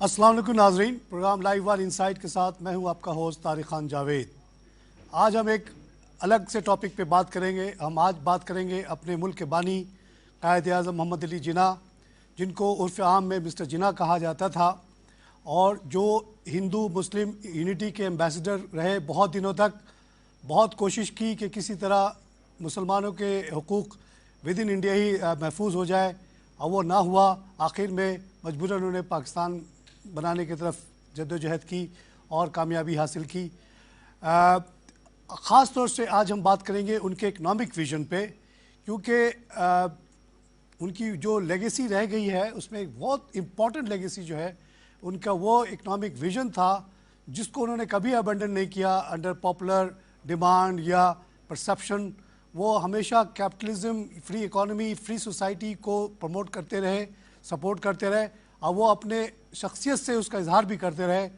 السلام علیکم ناظرین، پروگرام لائیو ون انسائٹ کے ساتھ میں ہوں آپ کا ہوسٹ طارق خان جاوید۔ آج ہم ایک الگ سے ٹاپک پہ بات کریں گے۔ ہم آج بات کریں گے اپنے ملک کے بانی قائد اعظم محمد علی جناح، جن کو عرف عام میں مسٹر جناح کہا جاتا تھا، اور جو ہندو مسلم یونٹی کے ایمبیسڈر رہے بہت دنوں تک۔ بہت کوشش کی کہ کسی طرح مسلمانوں کے حقوق ود ان انڈیا ہی محفوظ ہو جائے، اور وہ نہ ہوا۔ آخر میں مجبوراً انہوں نے پاکستان بنانے کی طرف جدوجہد کی اور کامیابی حاصل کی۔ خاص طور سے آج ہم بات کریں گے ان کے اکنامک ویژن پہ، کیونکہ ان کی جو لیگیسی رہ گئی ہے اس میں ایک بہت امپورٹنٹ لیگیسی جو ہے ان کا وہ اکنامک ویژن تھا، جس کو انہوں نے کبھی ابنڈن نہیں کیا انڈر پاپولر ڈیمانڈ یا پرسیپشن۔ وہ ہمیشہ capitalism, free economy, free society کو پروموٹ کرتے رہے، سپورٹ کرتے رہے، اور وہ اپنے شخصیت سے اس کا اظہار بھی کرتے رہے۔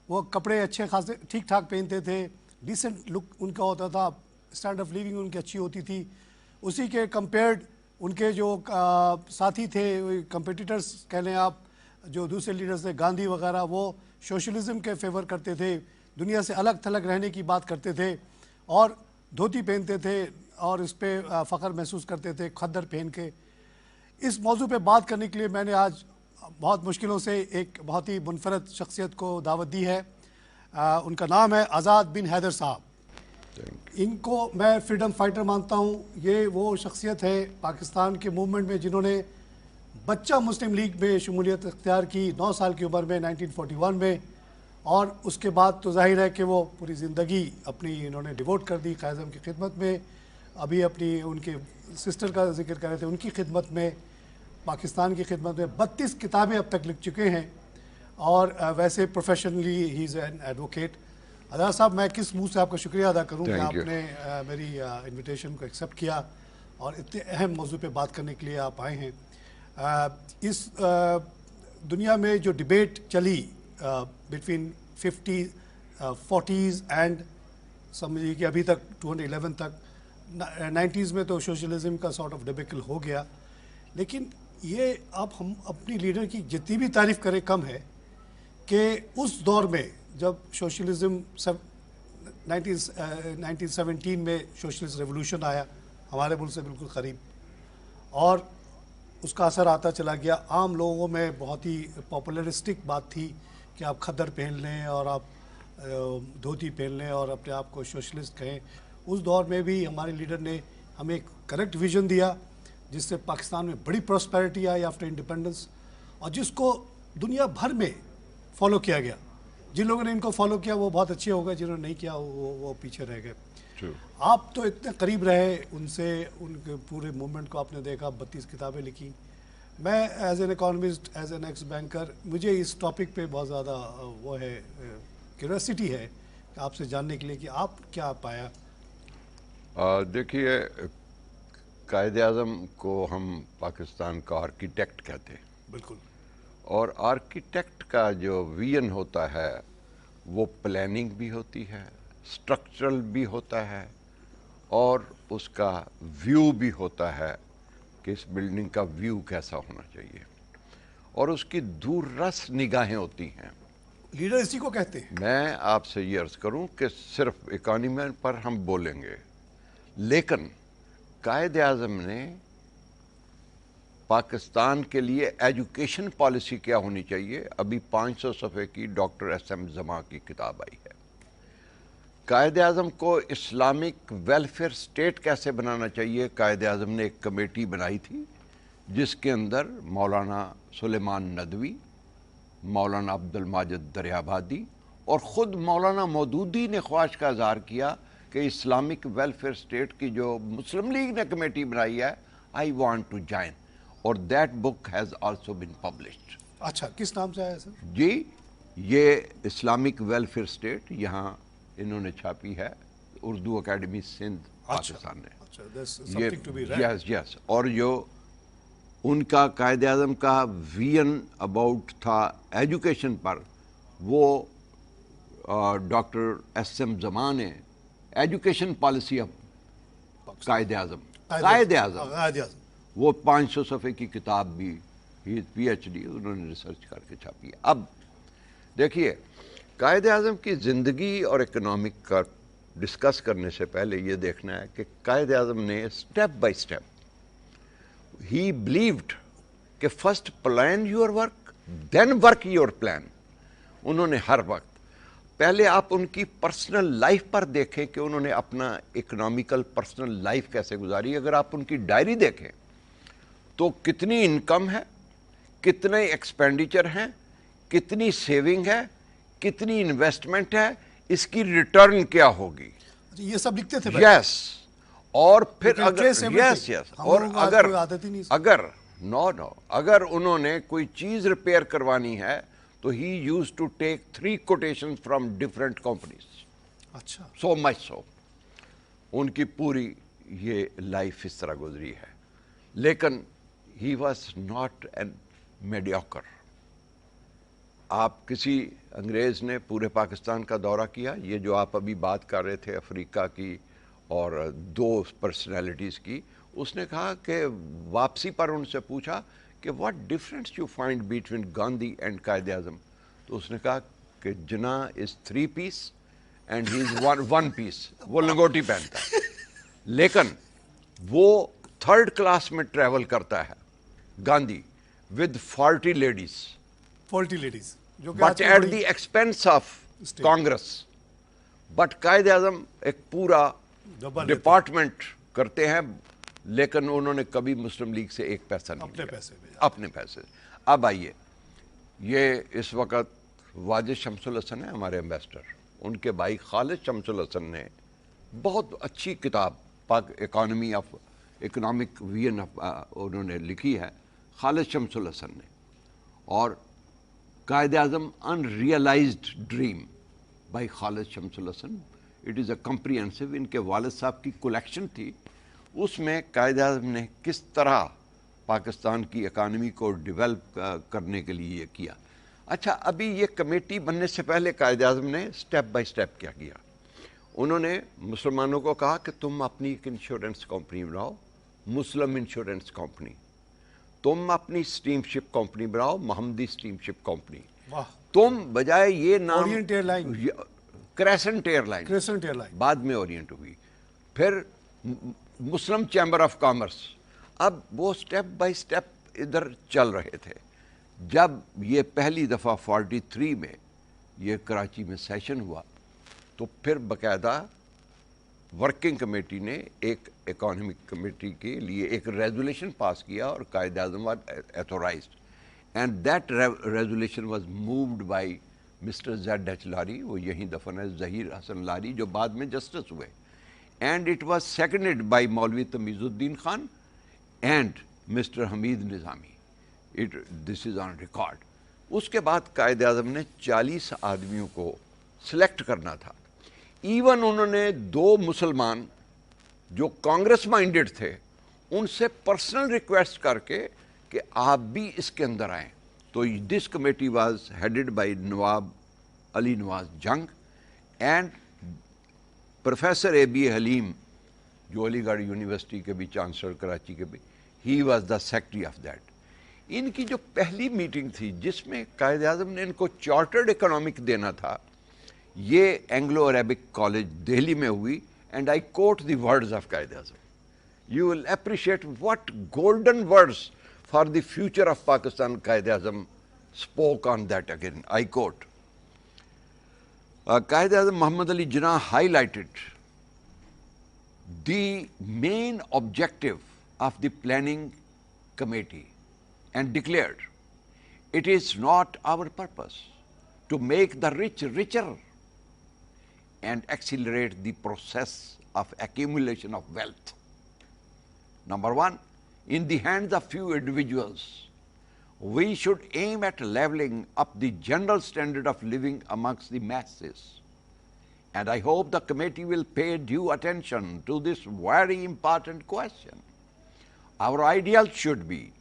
وہ کپڑے اچھے خاصے ٹھیک ٹھاک پہنتے تھے، ڈیسنٹ لک ان کا ہوتا تھا، اسٹینڈ آف لیونگ ان کی اچھی ہوتی تھی۔ اسی کے کمپیئرڈ ان کے جو ساتھی تھے، کمپیٹیٹرز کہہ لیں آپ، جو دوسرے لیڈرز تھے، گاندھی وغیرہ، وہ سوشلزم کے فیور کرتے تھے، دنیا سے الگ تھلگ رہنے کی بات کرتے تھے، اور دھوتی پہنتے تھے اور اس پہ فخر محسوس کرتے تھے کھدر پہن کے۔ اس موضوع پہ بات کرنے کے لیے میں نے آج بہت مشکلوں سے ایک بہت ہی منفرد شخصیت کو دعوت دی ہے۔ ان کا نام ہے آزاد بن حیدر صاحب۔ ان کو میں فریڈم فائٹر مانتا ہوں۔ یہ وہ شخصیت ہے پاکستان کے موومنٹ میں جنہوں نے بچہ مسلم لیگ میں شمولیت اختیار کی 9 سال کی عمر میں 1941 میں، اور اس کے بعد تو ظاہر ہے کہ وہ پوری زندگی اپنی انہوں نے ڈیوٹ کر دی قائد اعظم کی خدمت میں۔ ابھی اپنی ان کے سسٹر کا ذکر کر رہے تھے، ان کی خدمت میں، پاکستان کی خدمت میں 32 کتابیں اب تک لکھ چکے ہیں، اور ویسے پروفیشنلی ہی از این ایڈوکیٹ۔ آزاد صاحب، میں کس منہ سے آپ کا شکریہ ادا کروں کہ آپ نے میری انویٹیشن کو ایکسیپٹ کیا اور اتنے اہم موضوع پہ بات کرنے کے لیے آپ آئے ہیں۔ اس دنیا میں جو ڈیبیٹ چلی بٹوین 40s اینڈ سمجھیے کہ ابھی تک 2011 تک، 90s میں تو سوشلزم کا سارٹ آف ڈیبیکل ہو گیا، لیکن یہ اب ہم اپنی لیڈر کی جتنی بھی تعریف کریں کم ہے کہ اس دور میں جب سوشلزم 1917 میں سوشلسٹ ریولوشن آیا ہمارے ملک سے بالکل قریب، اور اس کا اثر آتا چلا گیا۔ عام لوگوں میں بہت ہی پاپولرسٹک بات تھی کہ آپ کھدر پہن لیں اور آپ دھوتی پہن لیں اور اپنے آپ کو سوشلسٹ کہیں۔ اس دور میں بھی ہمارے لیڈر نے ہمیں ایک کریکٹ ویژن دیا، جس سے پاکستان میں بڑی پراسپیرٹی آئی آفٹر انڈیپینڈنس، اور جس کو دنیا بھر میں فالو کیا گیا۔ جن لوگوں نے ان کو فالو کیا وہ بہت اچھے ہو گئے، جنہوں نے نہیں کیا وہ پیچھے رہ گئے۔ آپ تو اتنے قریب رہے ان سے، ان کے پورے موومنٹ کو آپ نے دیکھا، 32 کتابیں لکھی۔ میں as an economist, as an x banker, مجھے اس ٹاپک پہ بہت زیادہ وہ ہے کیوریوسٹی ہے کہ آپ سے جاننے کے لیے کہ آپ کیا پایا۔ دیکھیے، قائد اعظم کو ہم پاکستان کا آرکیٹیکٹ کہتے ہیں۔ بالکل۔ اور آرکیٹیکٹ کا جو ویژن ہوتا ہے وہ پلاننگ بھی ہوتی ہے، سٹرکچرل بھی ہوتا ہے، اور اس کا ویو بھی ہوتا ہے کہ اس بلڈنگ کا ویو کیسا ہونا چاہیے، اور اس کی دور رس نگاہیں ہوتی ہیں۔ لیڈر اسی کو کہتے ہیں۔ میں آپ سے یہ عرض کروں کہ صرف اکانومی پر ہم بولیں گے، لیکن قائد اعظم نے پاکستان کے لیے ایجوکیشن پالیسی کیا ہونی چاہیے، ابھی 500 صفحے کی ڈاکٹر ایس ایم زماں کی کتاب آئی ہے۔ قائد اعظم کو اسلامک ویلفیئر اسٹیٹ کیسے بنانا چاہیے، قائد اعظم نے ایک کمیٹی بنائی تھی جس کے اندر مولانا سلیمان ندوی، مولانا عبد الماجد دریابادی اور خود مولانا مودودی نے خواہش کا اظہار کیا کہ اسلامک ویلفیئر اسٹیٹ کی جو مسلم لیگ نے کمیٹی بنائی ہے، آئی وانٹ ٹو جوائن، اور that book has also been published. اچھا، کس نام سے آیا سر؟ جی، یہ اسلامک ویلفیئر اسٹیٹ یہاں انہوں نے چھاپی ہے، اردو اکیڈمی سندھ پاکستان نے۔ یس، اور جو ان کا قائد اعظم کا ویژن اباؤٹ تھا ایجوکیشن پر، وہ ڈاکٹر ایس ایم زماں نے education policy of Quaid Azam, وہ 500 صفحے کی کتاب بھی، پی ایچ ڈی انہوں نے ریسرچ کر کے چھاپی ہے۔ اب دیکھیے قائد اعظم کی زندگی اور اکنامک کا ڈسکس کرنے سے پہلے یہ دیکھنا ہے کہ قائد اعظم نے step by step he believed کہ first plan your work then work your plan. انہوں نے ہر وقت پہلے آپ ان کی پرسنل لائف پر دیکھیں کہ انہوں نے اپنا اکنامیکل پرسنل لائف کیسے گزاری. اگر آپ ان کی ڈائری دیکھیں تو کتنی انکم ہے, کتنے ایکسپینڈیچر ہیں, کتنی سیونگ ہے, کتنی انویسٹمنٹ ہے, اس کی ریٹرن کیا ہوگی, یہ سب لکھتے تھے. یس. اور پھر You can اگر trace everything. یس ہم اور لوگوں کو آج اگر کوئی عادت ہی نہیں ہے. اگر اگر انہوں نے کوئی چیز ریپیئر کروانی ہے تو he use to take 3 quotation from different companies. اچھا, سو مچ سو ان کی پوری یہ لائف اس طرح گزری ہے. لیکن he was not an mediocre. آپ کسی انگریز نے پورے پاکستان کا دورہ کیا, یہ جو آپ ابھی بات کر رہے تھے افریقہ کی اور 2 پرسنالٹیز کی, اس نے کہا کہ واپسی پر ان سے پوچھا کہ what difference you find between Gandhi and Quaid Azam, تو اس نے کہا کہ جناح از 3 پیس اینڈ ہی از 1 پیس. وہ لنگوٹی پہنتا ہے لیکن وہ 3rd کلاس میں ٹریول کرتا ہے گاندھی ود 40 لیڈیز, 40 لیڈیز, جو کہ but at the expense of Congress. But Quaid Azam ایک پورا ڈپارٹمنٹ کرتے ہیں لیکن انہوں نے کبھی مسلم لیگ سے 1 پیسہ نہیں اپنے لیا, پیسے بھیجا. اپنے پیسے. اب آئیے, یہ اس وقت واجد شمس الحسن ہیں ہمارے ایمبیسڈر, ان کے بھائی خالد شمس الحسن نے بہت اچھی کتاب پاک اکانومی آف اکنامک ویژن انہوں نے لکھی ہے, خالد شمس الحسن نے. اور قائد Azam an realised dream by Khalid Shams Hasan, it is a comprehensive. ان کے والد صاحب کی کلیکشن تھی, اس میں قائد اعظم نے کس طرح پاکستان کی اکانومی کو ڈیولپ کرنے کے لیے یہ کیا. اچھا, ابھی یہ کمیٹی بننے سے پہلے قائد اعظم نے اسٹیپ بائی اسٹیپ کیا کیا. انہوں نے مسلمانوں کو کہا کہ تم اپنی ایک انشورنس کمپنی بناؤ, مسلم انشورنس کمپنی. تم اپنی اسٹیم شپ کمپنی بناؤ, محمدی اسٹیم شپ کمپنی. تم بجائے یہ نام Orient airline, Crescent airline, Crescent airline, بعد میں اورینٹ ہوئی, پھر مسلم چیمبر آف کامرس. اب وہ اسٹیپ بائی اسٹیپ ادھر چل رہے تھے. جب یہ پہلی دفعہ 43 میں یہ کراچی میں سیشن ہوا تو پھر باقاعدہ ورکنگ کمیٹی نے ایک اکانومک کمیٹی کے لیے ایک ریزولیشن پاس کیا اور قائد Azam was authorised, and that resolution was moved by Mr Z H Lari. وہ یہیں دفن ہے, ظہیر حسن لاری, جو بعد میں جسٹس ہوئے. And it was seconded by Maulvi Tamizuddin Khan and Mr Hamid Nizami. This is on record. اس کے بعد قائد اعظم نے 40 آدمیوں کو سلیکٹ کرنا تھا. ایون انہوں نے 2 مسلمان جو کانگریس مائنڈڈ تھے ان سے پرسنل ریکویسٹ کر کے کہ آپ بھی اس کے اندر آئیں. تو دس committee was headed by Nawab Ali Nawaz جنگ اینڈ پروفیسر اے بی حلیم, جو علی گڑھ یونیورسٹی کے بھی چانسلر کراچی کے بھی, he was the secretary of that. ان کی جو پہلی میٹنگ تھی جس میں قائد اعظم نے ان کو چارٹرڈ اکنامک دینا تھا, یہ اینگلو عربک کالج دہلی میں ہوئی. And I quote the words of Quaid-e-Azam. You will appreciate what golden words for the future of Pakistan Quaid-e-Azam spoke on that again. I quote, Qaid Azam Muhammad Ali Jinnah highlighted the main objective of the planning committee and declared, it is not our purpose to make the rich richer and accelerate the process of accumulation of wealth. Number one, in the hands of few individuals, we should aim at leveling up the general standard of living amongst the masses. And I hope the committee will pay due attention to this very important question. Our ideal should be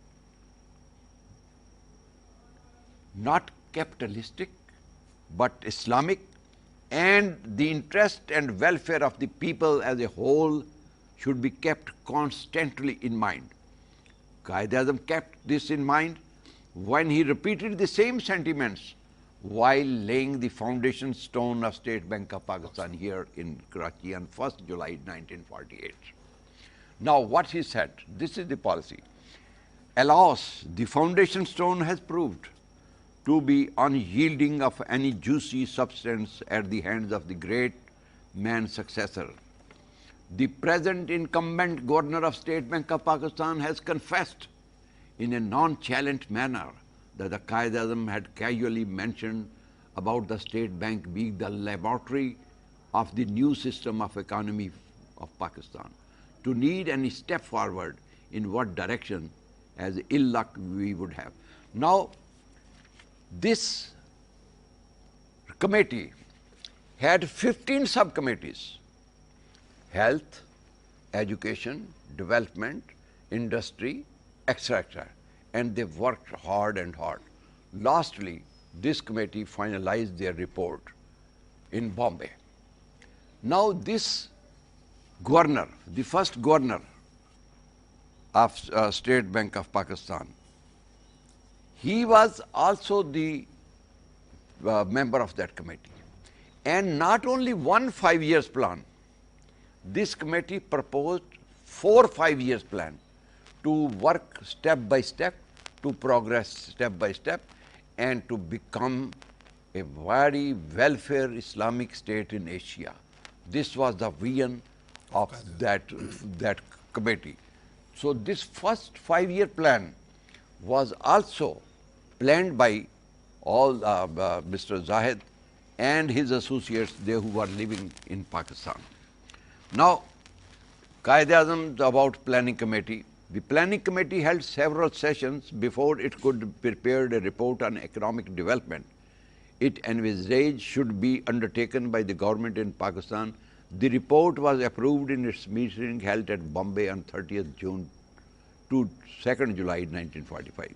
not capitalistic, but Islamic, and the interest and welfare of the people as a whole should be kept constantly in mind. Qaid Azam kept this in mind when he repeated the same sentiments while laying the foundation stone of State Bank of Pakistan here in Karachi on 1st July 1948. Now what he said, this is the policy. Alas, the foundation stone has proved to be unyielding of any juicy substance at the hands of the great man's successor. The present incumbent governor of State Bank of Pakistan has confessed in a nonchalant manner that the Quaid-e-Azam had casually mentioned about the State Bank being the laboratory of the new system of economy of Pakistan. To need any step forward in what direction as ill luck we would have. Now, this committee had 15 subcommittees: health, education, development, industry, etc. And they worked hard and hard. Lastly, this committee finalized their report in Bombay. Now this governor, the first governor of State Bank of Pakistan, he was also the member of that committee. And not only one 5 years plan, this committee proposed 4 5 years plan to work step by step, to progress step by step, and to become a very welfare Islamic state in Asia. This was the vision of that committee. So this first 5 year plan was also planned by all Mr. Zahid and his associates, they who were living in Pakistan. Now, Quaid-e-Azam about planning committee. The planning committee held several sessions before it could prepare a report on economic development it envisaged should be undertaken by the government in Pakistan. The report was approved in its meeting held at Bombay on 30th June to 2nd July 1945.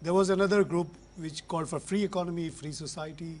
there was another group which called for free economy, free society,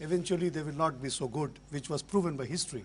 eventually they will not be so good, which was proven by history.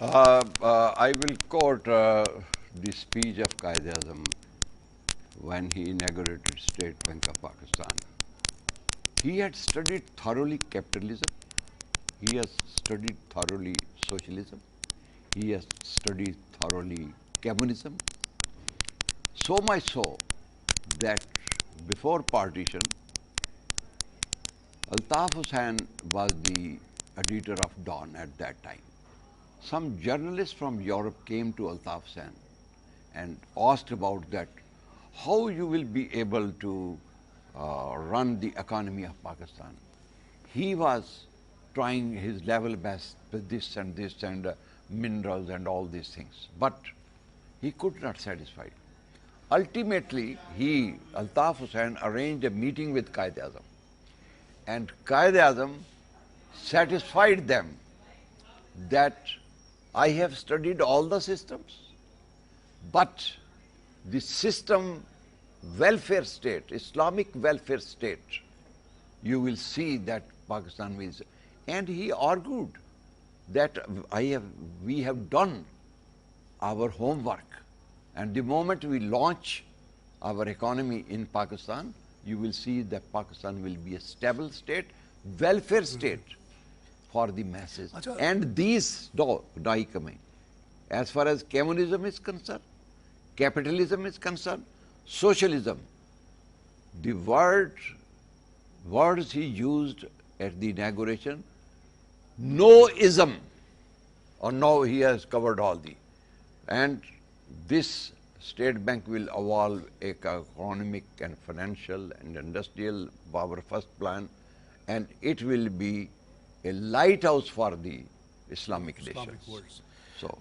I will quote the speech of Quaid-e-Azam when he inaugurated State Bank of Pakistan. He had studied thoroughly capitalism, he has studied thoroughly socialism, he has studied thoroughly communism. So much so that before partition, Altaf Hussain was the editor of Dawn at that time. Some journalists from Europe came to Altaf Hussain and asked about that, how you will be able to run the economy of Pakistan. He was trying his level best with this and minerals and all these things, but he could not satisfy. Ultimately, Altaf Hussain, arranged a meeting with Quaid-e-Azam, and Quaid-e-Azam satisfied them that I have studied all the systems, but the system welfare state, Islamic welfare state, you will see that Pakistan will. And he argued that we have done our homework. And the moment we launch our economy in Pakistan, you will see that Pakistan will be a stable state, welfare state for the masses. Achha. And these die coming. As far as communism is concerned, capitalism is concerned, socialism, the words he used at the inauguration no ism, or now he has covered all the, and this State Bank will evolve economic and financial and industrial power first plan, and it will be a lighthouse for the Islamic Islamic nations. worlds. So,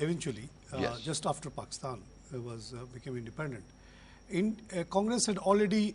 eventually Yes. just after Pakistan was became independent, in Congress had already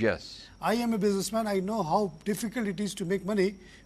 Yes. I am a businessman. I know how difficult it is to make money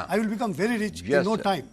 I will become very rich in no time.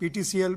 PTCL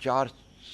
4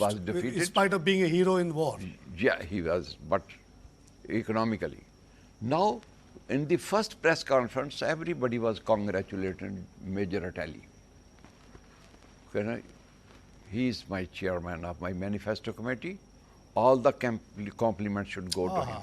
was defeated. In spite of being a hero in war. Yeah, he was, but economically. Now, in the first press conference, everybody was congratulating Major Attali. He is my chairman of my manifesto committee. All the compliments should go to him.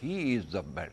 he is the best.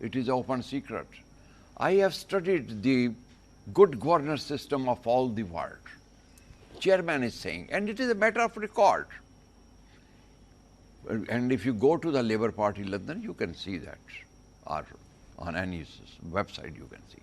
it is open secret. I have studied the good governance system of all the world. Chairman is saying, and it is a matter of record. And if you go to the Labour Party London, you can see that, or on any website you can see.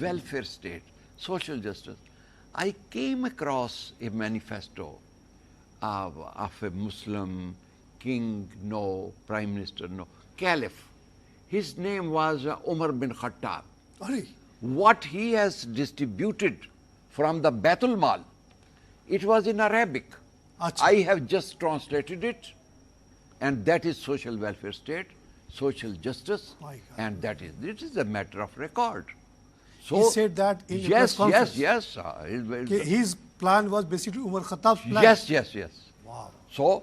welfare state, social justice. I came across a manifesto of a Muslim king, no, prime minister, no, caliph. His name was Umar bin Khattab. What he has distributed from the Baitul Mal, it was in Arabic. I have just translated it, and that is social welfare state, social justice, and that is, it is a matter of record. So he said that in the press conference. Yes. His plan was basically Umar Khattab's plan. Yes. Wow. So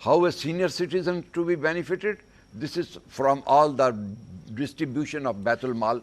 how a senior citizen to be benefited. This is from all the distribution of Baitul Mal.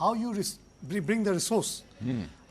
how you bring the resource.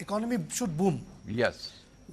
economy should boom. Yes.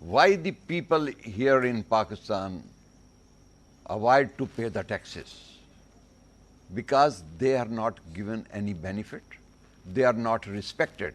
Why the people here in Pakistan avoid to pay the taxes? Because they are not given any benefit. They are not respected.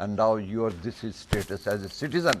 and now your this is status as a citizen,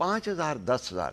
5,000, 10,000.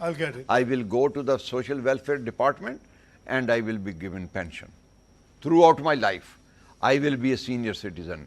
I'll get it. I will go to the social welfare department and I will be given pension. Throughout my life, I will be a senior citizen.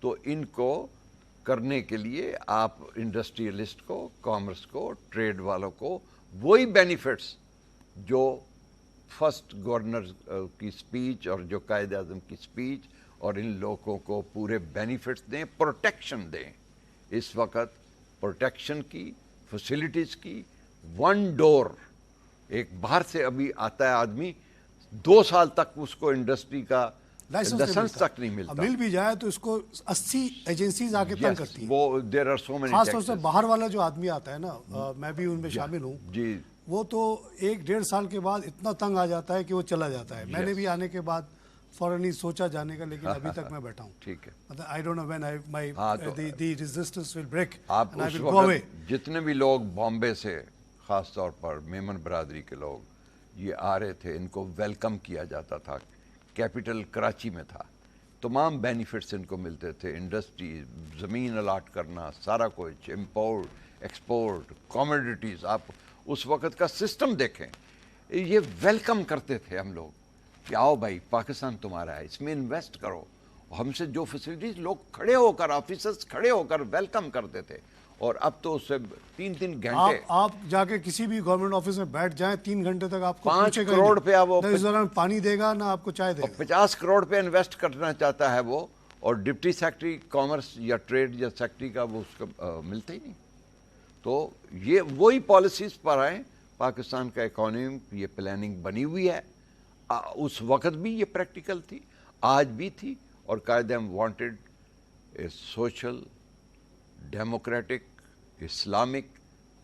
تو ان کو کرنے کے لیے آپ industrialist کو، commerce کو، trade والوں کو وہی بینیفٹس جو فرسٹ گورنر کی سپیچ اور جو قائد اعظم کی سپیچ، اور ان لوگوں کو پورے بینیفٹس دیں، پروٹیکشن دیں. اس وقت پروٹیکشن کی، فیسلٹیز کی، ون ڈور. ایک باہر سے ابھی آتا ہے آدمی، 2 سال تک اس کو انڈسٹری کا لائسنس تک نہیں ملتا. مل بھی جائے تو اس کو 80 ایجنسیز آ کے تنگ کرتی ہیں. وہ دیر آر سو مینی خاص طور سے باہر والا جو آدمی آتا ہے نا، میں بھی ان میں شامل ہوں، جی وہ تو 1-1.5 سال کے بعد اتنا تنگ آ جاتا ہے کہ وہ چلا جاتا ہے. میں نے بھی آنے کے بعد فوراً ہی سوچا جانے کا، لیکن ابھی تک میں بیٹھا ہوں. ٹھیک ہے. مطلب I don't know when the resistance will break آپ and I is will go away. وقت جتنے بھی لوگ بامبے سے، خاص طور پر میمن برادری کے لوگ یہ آ رہے تھے، ان کو ویلکم کیا جاتا تھا. کیپٹل کراچی میں تھا، تمام بینیفٹس ان کو ملتے تھے. انڈسٹری، زمین الاٹ کرنا، سارا کچھ، امپورٹ ایکسپورٹ، کاموڈیٹیز. آپ اس وقت کا سسٹم دیکھیں، یہ ویلکم کرتے تھے ہم لوگ کہ آؤ بھائی پاکستان تمہارا ہے، اس میں انویسٹ کرو. ہم سے جو فیسلٹیز، لوگ کھڑے ہو کر، آفیسرز کھڑے ہو کر ویلکم کرتے تھے. اور اب تو اس سے 3 گھنٹے آپ جا کے کسی بھی گورنمنٹ آفس میں بیٹھ جائیں، 3 گھنٹے تک آپ کو 5 کروڑ روپیہ وہ اس دوران پانی دے گا، نہ آپ کو چائے دے گا. 50 کروڑ پہ انویسٹ کرنا چاہتا ہے وہ، اور ڈپٹی سیکرٹری کامرس یا ٹریڈ یا سیکرٹری کا وہ اس کا ملتا ہی نہیں. تو یہ وہی پالیسیز پر آئیں. پاکستان کا اکانومی یہ پلاننگ بنی ہوئی ہے. اس وقت بھی یہ پریکٹیکل تھی، آج بھی تھی. اور Quaid Azam wanted a social, democratic, Islamic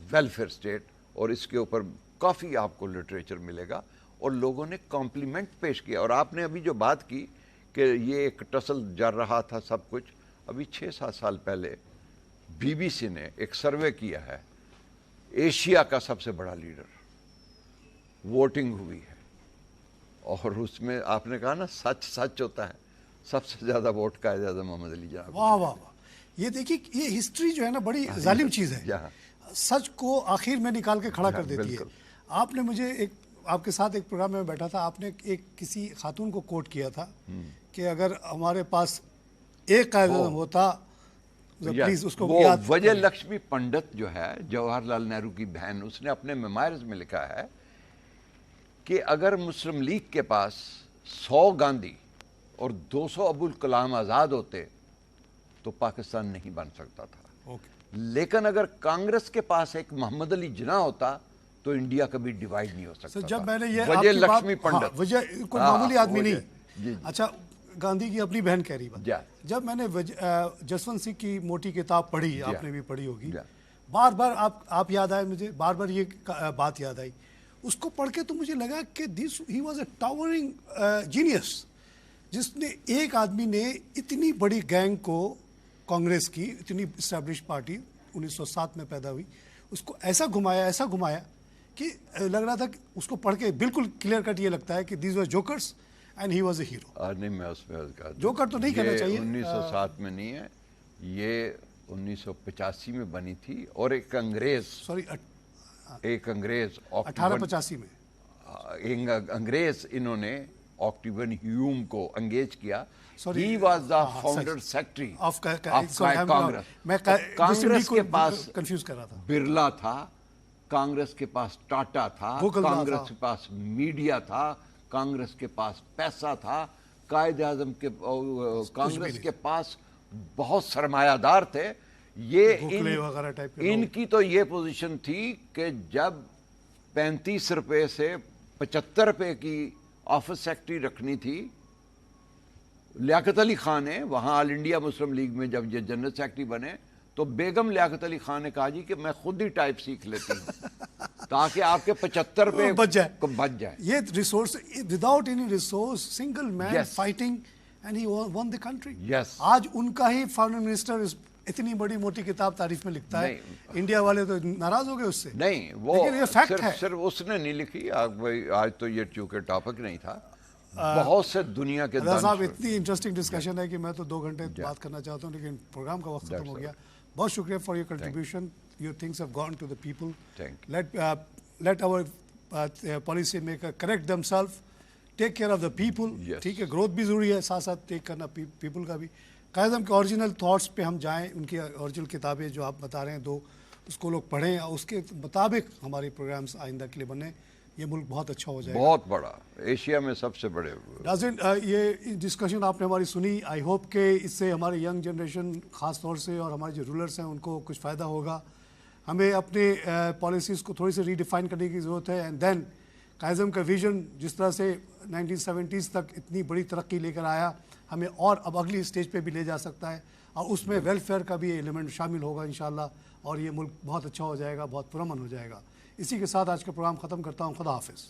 welfare state. اور اس کے اوپر کافی آپ کو لٹریچر ملے گا، اور لوگوں نے کمپلیمنٹ پیش کیا. اور آپ نے ابھی جو بات کی کہ یہ ایک ٹسل جر رہا تھا سب کچھ، ابھی 6-7 سال پہلے BBC نے ایک سروے کیا ہے، ایشیا کا سب سے بڑا لیڈر، ووٹنگ ہوئی ہے، اور اس میں آپ نے کہا نا سچ سچ ہوتا ہے. سب سے زیادہ ووٹ قائد اعظم محمد علی جناح. واہ واہ واہ. یہ دیکھیے، یہ ہسٹری جو ہے نا بڑی ظالم چیز ہے. سچ کو آخر میں نکال کے کھڑا کر دیتی ہے. آپ نے مجھے آپ کے ساتھ ایک پروگرام میں بیٹھا تھا، آپ نے ایک کسی خاتون کو کوٹ کیا تھا کہ اگر ہمارے پاس ایک قائد اعظم ہوتا، پلیز اس کو یاد. وجے لکشمی پنڈت جو ہے، جواہر لال نہرو کی بہن، اس نے اپنے میمائرز میں لکھا ہے کہ اگر مسلم لیگ کے پاس 100 گاندھی اور 200 ابوالکلام آزاد ہوتے تو پاکستان نہیں بن سکتا تھا. لیکن اگر کانگریس کے پاس ایک محمد علی جناح ہوتا تو انڈیا کبھی ڈیوائیڈ نہیں ہو سکتا. جب میں نے یہ وجے لکشمی پنڈت، وجہ کوئی معمولی آدمی نہیں. اچھا، گاندھی کی اپنی بہن کہہ رہی بات. جب میں نے جسونت سنگھ کی موٹی کتاب پڑھی، آپ نے بھی پڑھی ہوگی، بار بار آپ یاد آئے مجھے، بار بار یہ بات یاد آئی. اس کو پڑھ کے تو مجھے لگا کہ ہی واز اے ٹاورنگ جینیس، جس نے ایک آدمی نے اتنی بڑی گینگ کو، کانگریس کی اتنی اسٹیبلش پارٹی 1907 میں پیدا ہوئی، اس کو ایسا گھمایا کہ لگ رہا تھا کہ اس کو پڑھ کے بالکل کلیئر کٹ یہ لگتا ہے کہ these were jokers and he was a hero. نہیں، میں اس میں جوکر تو نہیں کہنا چاہیے. 1907 میں نہیں ہے، یہ 1985 میں بنی تھی. اور ایک انگریز، ایک انگریز 1885 میں انگریز انہوں نے آکٹیون ہیوم کو انگیج کیا. He was the founder secretary of Congress. Congress کے پاس کنفیوز کر رہا تھا، برلا تھا، کانگریس کے پاس ٹاٹا تھا، کانگریس کے پاس میڈیا تھا، کانگریس کے پاس پیسہ تھا، قائد اعظم کے کانگریس کے پاس بہت سرمایہ دار تھے. یہ ان کی تو یہ پوزیشن تھی کہ جب 35 روپے سے 75 روپے کی آفس سیکرٹری رکھنی تھی، لیاقت علی خان نے وہاں آل انڈیا مسلم لیگ میں جب یہ جنرل سیکرٹری بنے تو بیگم لیاقت علی خان نے کہا جی کہ میں خود ہی ٹائپ سیکھ لیتی ہوں تاکہ آپ کے 75 روپے بچ جائے. یہ resource, without any resource, single man fighting and he won the country. آج ان کا ہی فارن منسٹر اتنی بڑی موٹی کتاب تعریف میں لکھتا ہے. انڈیا والے تو ناراض ہو گئے اس سے. نہیں، وہ صرف اس نے نہیں لکھی. آج تو یہ چونکہ ٹاپک نہیں تھا، بہت سے دنیا کے صاحب اتنی انٹرسٹنگ ڈسکشن ہے کہ میں تو 2 گھنٹے بات کرنا چاہتا ہوں، لیکن پروگرام کا وقت ختم ہو گیا. بہت شکریہ for your contribution. Your things have gone to the people. Let our policy maker correct them self, take care of the people. ٹھیک ہے، گروتھ بھی ضروری ہے، ساتھ ساتھ ٹیک کرنا پیپل کا بھی. قائد اعظم کے اوریجنل تھاٹس پہ ہم جائیں, ان کی اوریجنل کتابیں جو آپ بتا رہے ہیں دو, اس کو لوگ پڑھیں اور اس کے مطابق ہمارے پروگرامز آئندہ کے لیے بنیں, یہ ملک بہت اچھا ہو جائے گا. بہت بڑا, ایشیا میں سب سے بڑے. ناظرین, یہ ڈسکشن آپ نے ہماری سنی. آئی ہوپ کہ اس سے ہمارے ینگ جنریشن خاص طور سے اور ہمارے جو رولرس ہیں ان کو کچھ فائدہ ہوگا. ہمیں اپنے پالیسیز کو تھوڑی سی ریڈیفائن کرنے کی ضرورت ہے. اینڈ دین قائد اعظم کا ویژن جس طرح سے 1970s تک اتنی بڑی ترقی لے کر آیا, ہمیں اور اب اگلی اسٹیج پہ بھی لے جا سکتا ہے, اور اس میں ویلفیئر کا بھی ایلیمنٹ شامل ہوگا انشاءاللہ, اور یہ ملک بہت اچھا ہو جائے گا, بہت پرامن ہو جائے گا. اسی کے ساتھ آج کا پروگرام ختم کرتا ہوں. خدا حافظ.